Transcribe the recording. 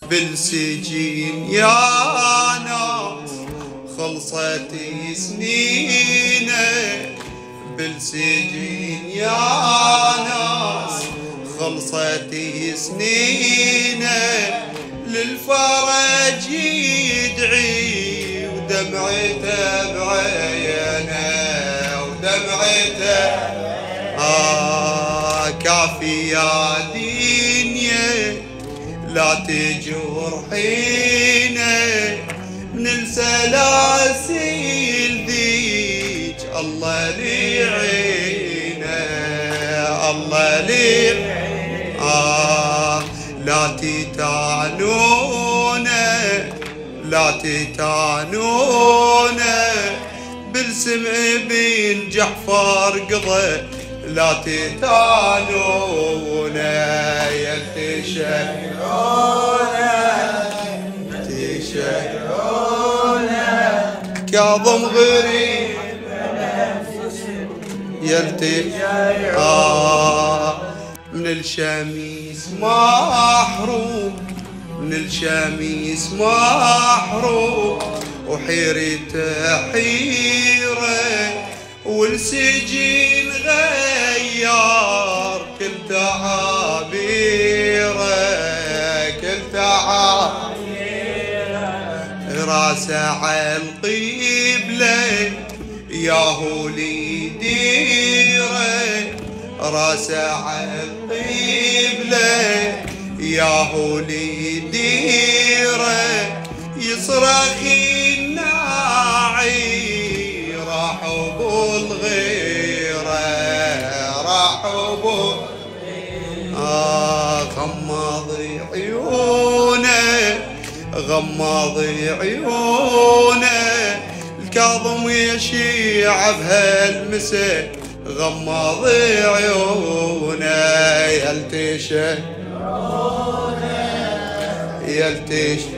بالسجين يا ناس خلصت سنينه، بالسجين يا ناس خلصت سنينه، للفرج يدعي ودمعته بعينه، ودمعته كافي يا دنيا لا تجرحينا من السلاسل ذيك، الله ليعينا الله ليعينا. لا تتعنونا لا تتعنونا بالسمع بن جعفر قضى، لا تتعنونا يلتشهرونا تشهرونا كاظم غريب من الشميس محروم، من الشميس محروم وحيرته حيرة، والسجين غيار كل تعابيره، كل تعابيره. راسه على القبلة ياهو ليديره، راسه على القبلة ياهو ليديره، يصرخ الناعي راحوا بالغيره، راحوا غمض عيونه غمض عيونه، الكاظم يشيع بهالمسا غمض عيونه، يلتشهرونه يلتشهرونه